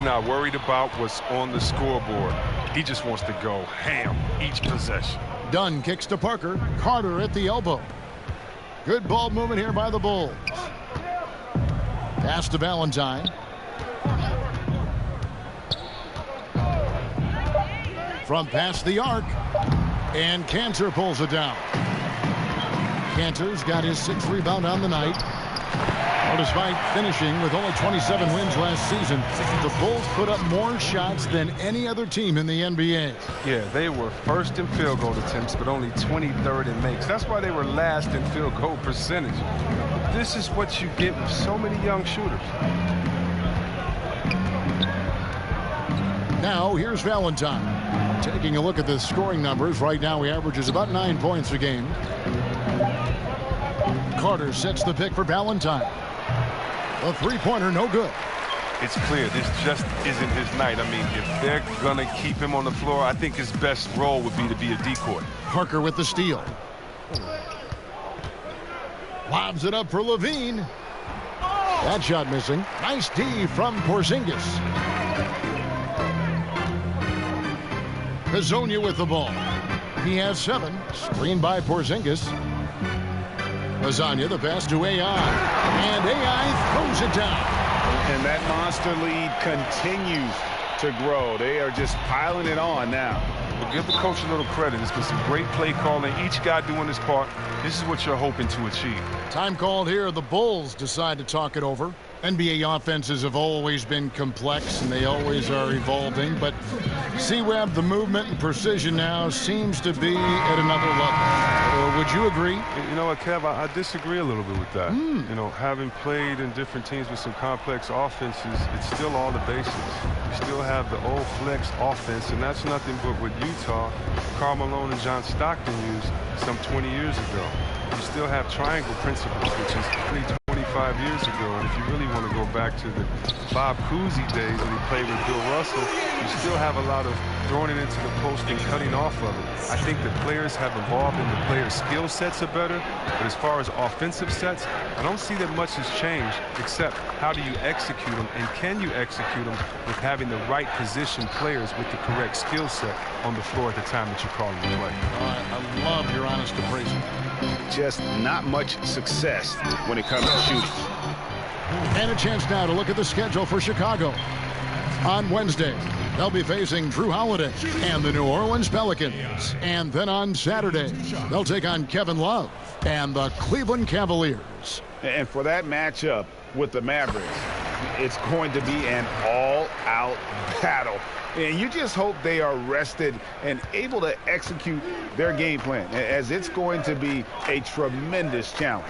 Not worried about what's on the scoreboard. He just wants to go ham each possession. Dunn kicks to Parker. Carter at the elbow. Good ball movement here by the Bulls. Pass to Valentine. From past the arc. And Cantor pulls it down. Cantor's got his 6th rebound on the night. Well, despite finishing with only 27 wins last season, the Bulls put up more shots than any other team in the NBA. Yeah, they were first in field goal attempts, but only 23rd in makes. That's why they were last in field goal percentage. This is what you get with so many young shooters. Now, here's Valentine. Taking a look at the scoring numbers, right now he averages about 9 points a game. Carter sets the pick for Valentine. A three-pointer, no good. It's clear this just isn't his night. I mean, if they're going to keep him on the floor, I think his best role would be to be a decoy. Parker with the steal. Lobs it up for Levine. That shot missing. Nice D from Porzingis. Hezonja with the ball. He has 7. Screened by Porzingis. Hezonja, the pass to AI. And AI throws it down. And that monster lead continues to grow. They are just piling it on now. Well, give the coach a little credit. It's been some great play calling. Each guy doing his part. This is what you're hoping to achieve. Time called here. The Bulls decide to talk it over. NBA offenses have always been complex, and they always are evolving. But C-Web, the movement and precision now seems to be at another level. Would you agree? You know what, Kev, I disagree a little bit with that. You know, having played in different teams with some complex offenses, it's still all the basics. You still have the old flex offense, and that's nothing but what Utah, Karl Malone, and John Stockton used some 20 years ago. You still have triangle principles, which is 25 years ago. And if you really want to go back to the Bob Cousy days when he played with Bill Russell, you still have a lot of throwing it into the post and cutting off of it. I think the players have evolved and the players' skill sets are better. But as far as offensive sets, I don't see that much has changed, except how do you execute them, and can you execute them with having the right position players with the correct skill set on the floor at the time that you're calling the play. I love your honest appraisal. Just not much success when it comes to shooting. And a chance now to look at the schedule for Chicago. On Wednesday, they'll be facing Drew Holiday and the New Orleans Pelicans. And then on Saturday, they'll take on Kevin Love and the Cleveland Cavaliers. And for that matchup with the Mavericks, it's going to be an all-out battle. And you just hope they are rested and able to execute their game plan, as it's going to be a tremendous challenge.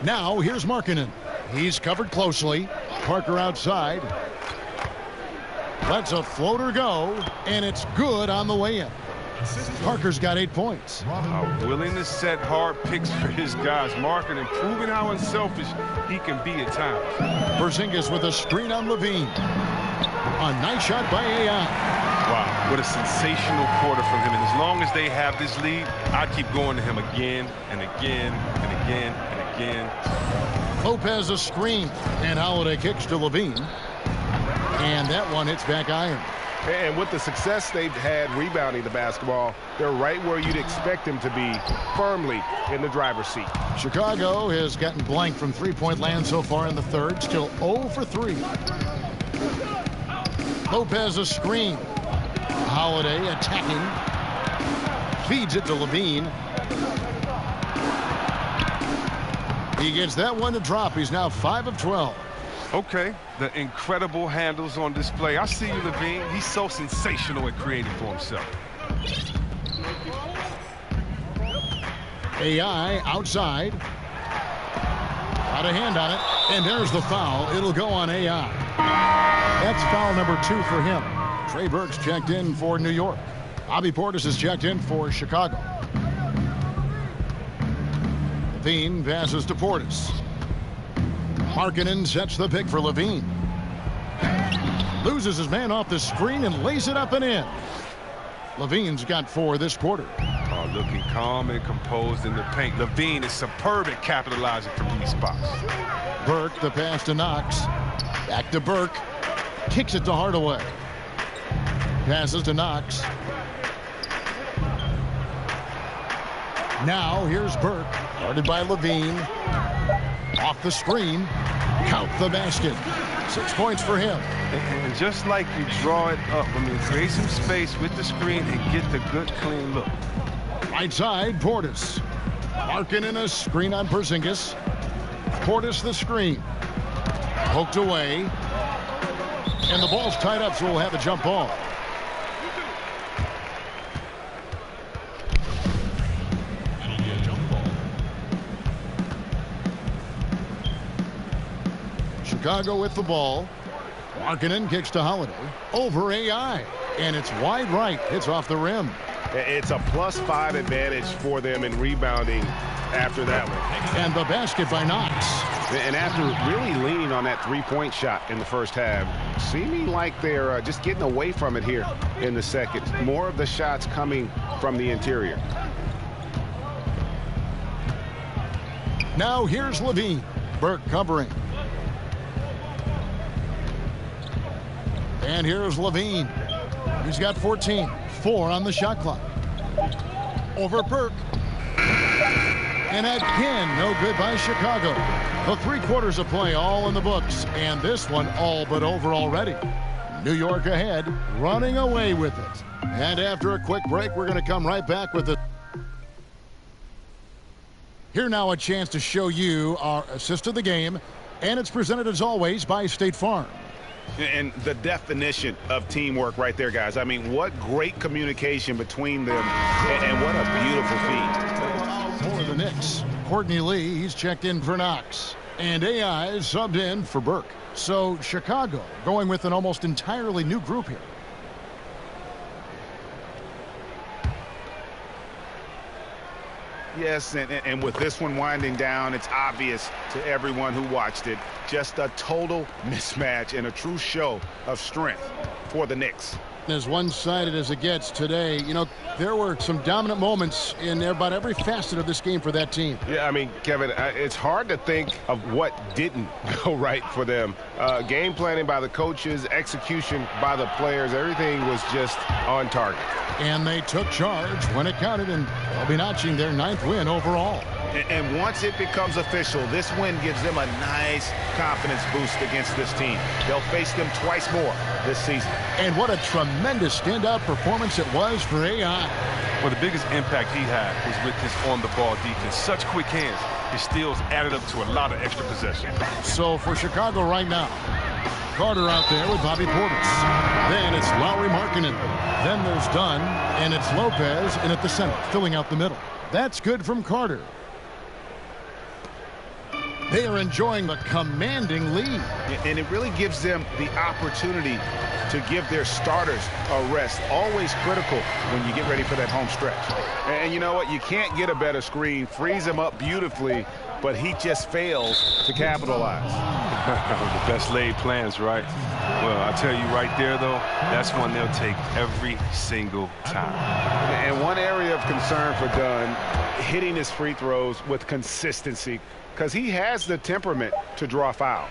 Now, here's Markkanen. He's covered closely. Parker outside. Lets a floater go, and it's good on the way in. Parker's got 8 points. Willing to set hard picks for his guys. Markkanen proving how unselfish he can be at times. Porzingis with a screen on Levine. A nice shot by AI. Wow, what a sensational quarter from him. And as long as they have this lead, I keep going to him again and again and again and again. Lopez a screen, and Holiday kicks to Levine. And that one hits back iron. And with the success they've had rebounding the basketball, they're right where you'd expect them to be, firmly in the driver's seat. Chicago has gotten blank from three-point land so far in the third, still 0 for 3. Lopez a screen. Holiday attacking. Feeds it to Levine. He gets that one to drop. He's now 5 of 12. Okay, the incredible handles on display. I see you, Levine. He's so sensational at creating for himself. AI outside. Got a hand on it, and there's the foul. It'll go on AI. That's foul number 2 for him. Trey Burks checked in for New York. Bobby Portis is checked in for Chicago. Levine passes to Portis. Markkanen sets the pick for Levine. Loses his man off the screen and lays it up and in. Levine's got 4 this quarter. Oh, looking calm and composed in the paint. Levine is superb at capitalizing from these spots. Burke, the pass to Knox. Back to Burke. Kicks it to Hardaway. Passes to Knox. Now here's Burke. Guarded by Levine. Off the screen. Count the basket. 6 points for him. And just like you draw it up, create some space with the screen and get the good, clean look. Right side, Portis. Larkin in a screen on Porzingis. Portis the screen. Poked away. And the ball's tied up, so we'll have a jump ball. It'll be a jump ball. Chicago with the ball. Markkanen kicks to Holiday. Over AI. And it's wide right. Hits off the rim. It's a +5 advantage for them in rebounding after that one. And the basket by Knox. And after really leaning on that three-point shot in the first half, seeming like they're just getting away from it here in the second. More of the shots coming from the interior. Now here's Levine. Burke covering. And here's Levine. He's got 14. 4 on the shot clock. Over Burke. And again, no good by Chicago. The 3 quarters of play all in the books. And this one all but over already. New York ahead, running away with it. And after a quick break, we're going to come right back with it. Here now a chance to show you our assist of the game. And it's presented as always by State Farm. And the definition of teamwork right there, guys. I mean, what great communication between them, and what a beautiful feat. For the Knicks, Courtney Lee, he's checked in for Knox. And AI is subbed in for Burke. So Chicago going with an almost entirely new group here. Yes, and with this one winding down, it's obvious to everyone who watched it. Just a total mismatch and a true show of strength for the Knicks. As one-sided as it gets today, you know, there were some dominant moments in about every facet of this game for that team. Yeah, I mean, Kevin, it's hard to think of what didn't go right for them. Game planning by the coaches, execution by the players, everything was just on target. And they took charge when it counted, and they'll be notching their 9th win overall. And once it becomes official, this win gives them a nice confidence boost against this team. They'll face them twice more this season. And what a tremendous standout performance it was for AI. Well, the biggest impact he had was with his on-the-ball defense. Such quick hands. His steals added up to a lot of extra possession. So for Chicago right now, Carter out there with Bobby Portis. Then it's Lowry Markkanen. Then there's Dunn, and it's Lopez in at the center, filling out the middle. That's good from Carter. They are enjoying the commanding lead. And it really gives them the opportunity to give their starters a rest. Always critical when you get ready for that home stretch. And you know what? You can't get a better screen. Frees him up beautifully, but he just fails to capitalize. The best laid plans, right? Well, I tell you right there, though, that's one they'll take every single time. And one area of concern for Dunn, hitting his free throws with consistency, because he has the temperament to draw foul.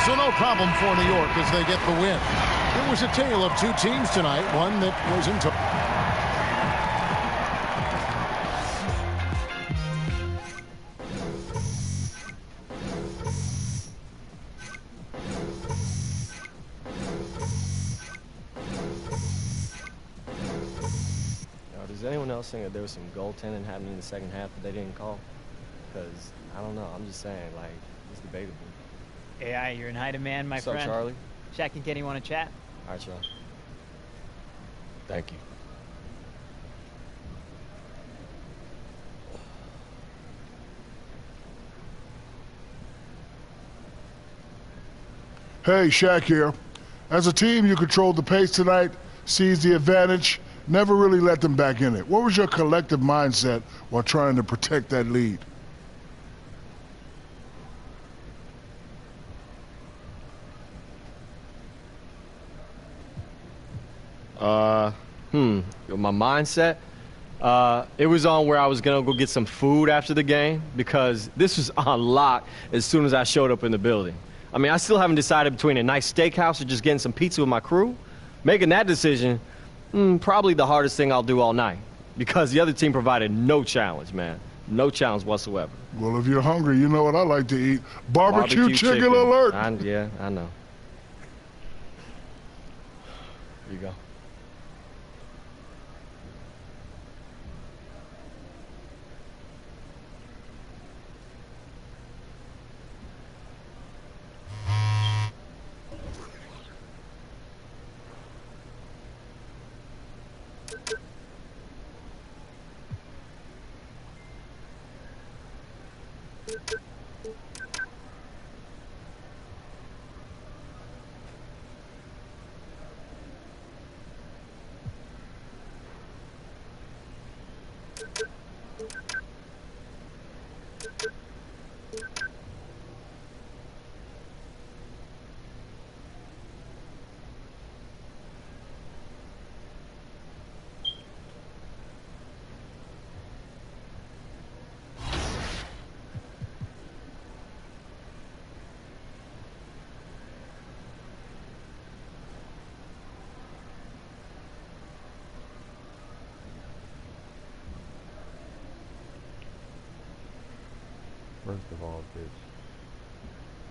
So no problem for New York as they get the win. It was a tale of 2 teams tonight, one that was in total. Does anyone else think that there was some goaltending happening in the second half that they didn't call? Because, I don't know, I'm just saying, like, it's debatable. AI, you're in high demand, my friend. What's up, Charlie? Shaq and Kenny want to chat? All right, Charlie. Thank you. Hey, Shaq here. As a team, you controlled the pace tonight, seized the advantage, never really let them back in it. What was your collective mindset while trying to protect that lead? My mindset? It was on where I was going to go get some food after the game because this was on lock as soon as I showed up in the building. I mean, I still haven't decided between a nice steakhouse or just getting some pizza with my crew. Making that decision, probably the hardest thing I'll do all night because the other team provided no challenge, man. No challenge whatsoever. Well, if you're hungry, you know what I like to eat. Barbecue chicken alert. Yeah, I know. Here you go. First of all, bitch,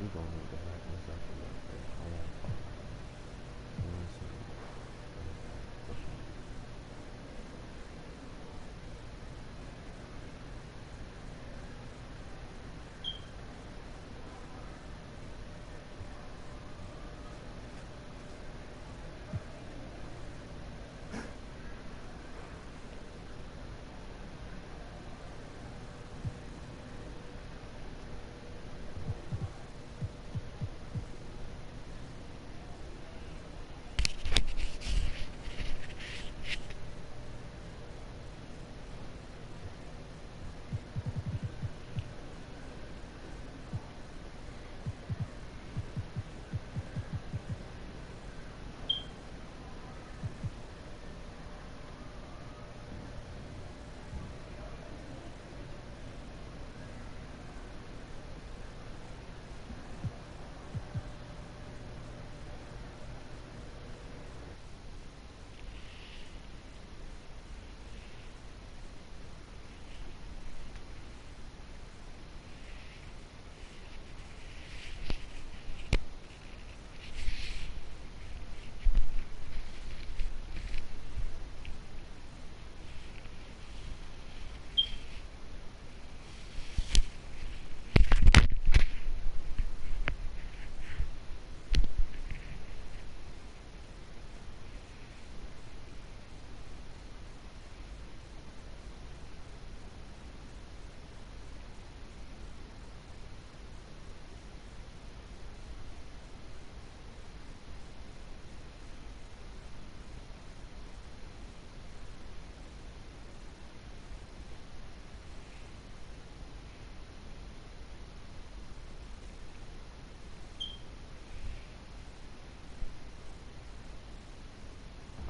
you gonna need to back this up a little bit. I want to talk about it. You know what I'm saying? For sure.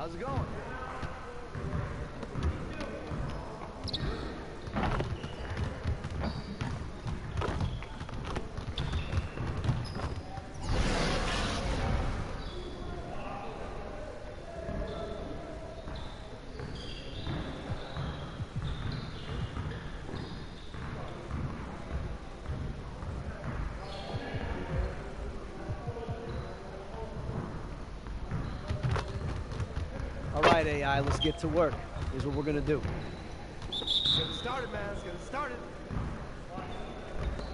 How's it going? All right, AI, let's get to work. Here's what we're gonna do. Get it started, man. Let's get it started.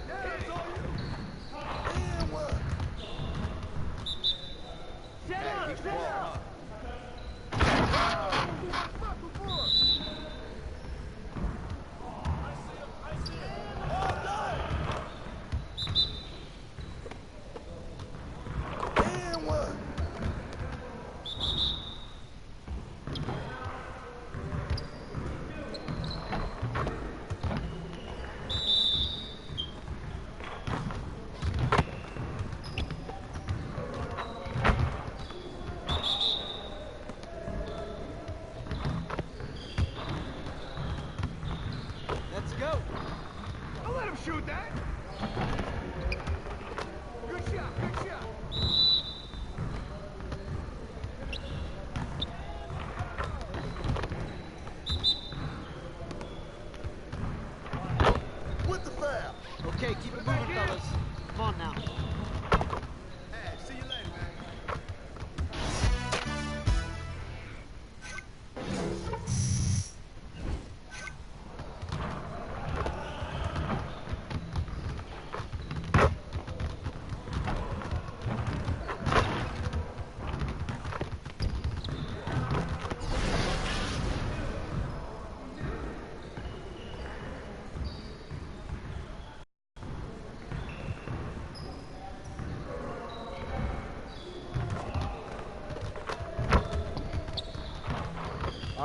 Yeah, it's all you. And what? Set up!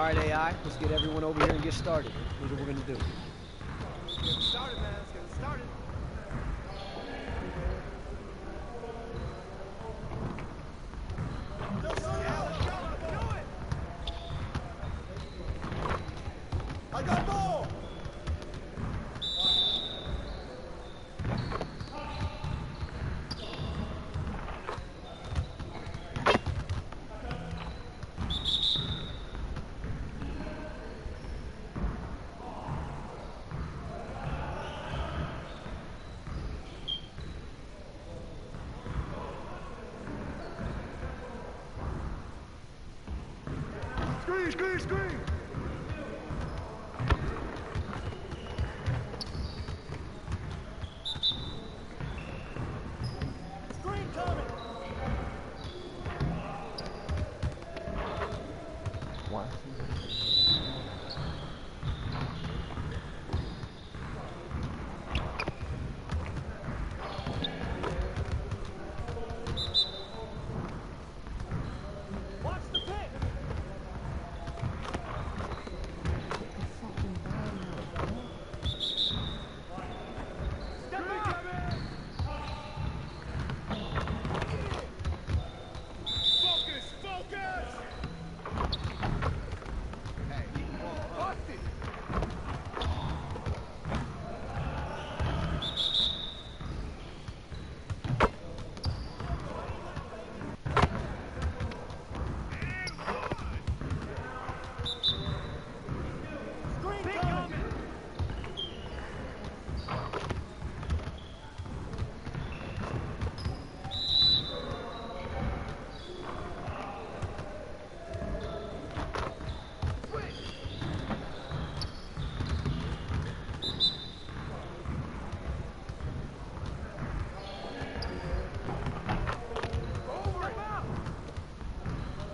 All right, AI, let's get everyone over here and get started. Here's what we're going to do. Let's get it started, man. Let's get it started. Let's go, do it. I got ball. Screen, screen. Screen coming. Why? Watch the pick. Step up. Focus, focus. Hey, keep the ball up. Bust it. Screen coming. Over it.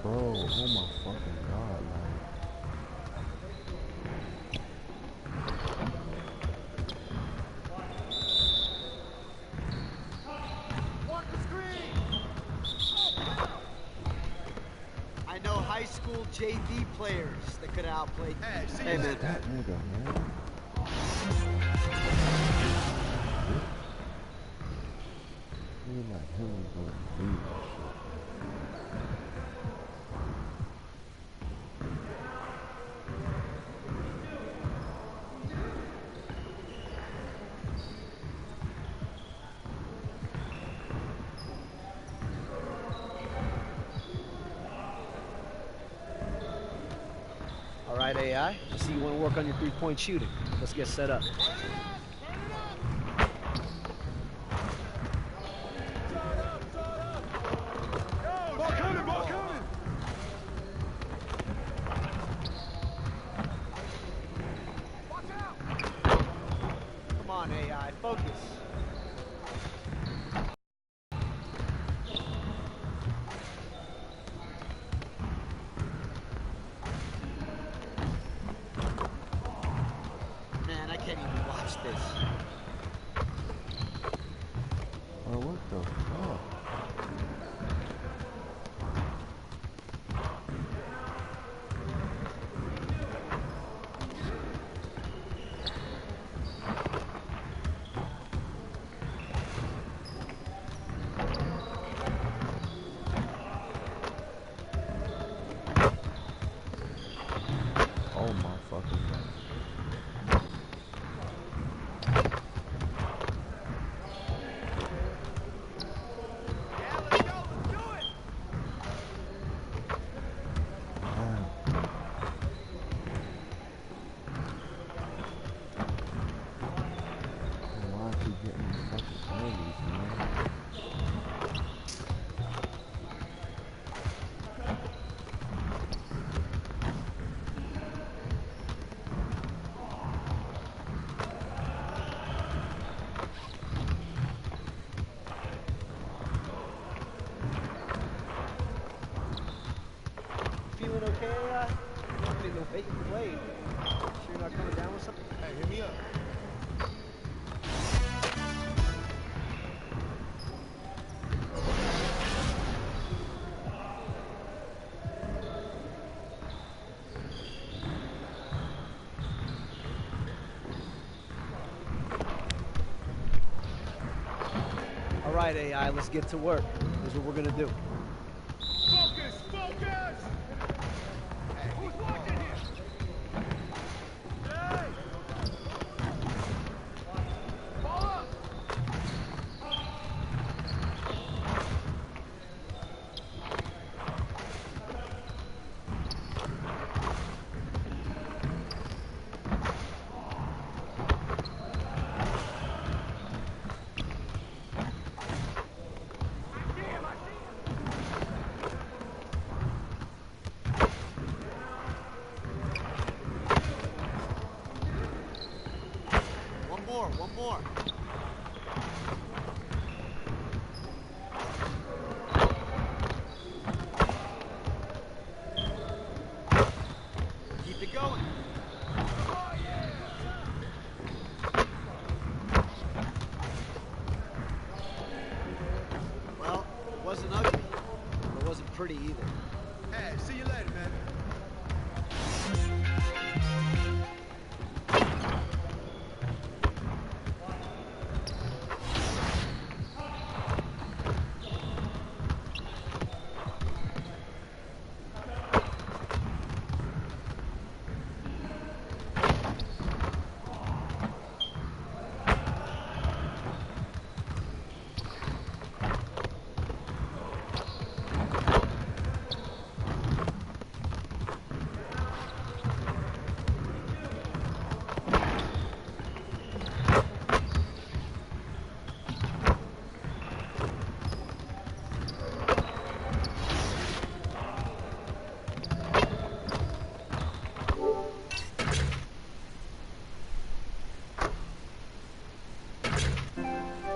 Bro, oh my fucking god, like. Watch the screen. I know high school JV players that could have outplayed. Hey, man. That nigga, man. Nigga like him was gonna do that shit. All right, AI, I see you want to work on your three-point shooting. Let's get set up. Ball coming, ball coming. Watch out. Come on, AI, focus. Man, I can't even watch this. Bro, what the fuck? Oh my fucking god. Yeah, let's go. Let's do it. Damn. Why is he getting these fucking penalties, man? Feeling okay, AI? I didn't know Bacon played. Sure you're not coming down with something? Hey, hit me up. right, AI, let's get to work. Here's what we're going to do. Focus! Focus! Hey, who's watching here? Hey! Ball up! One more. Keep it going. Well, it wasn't ugly, but it wasn't pretty either. Hey, see you later, man.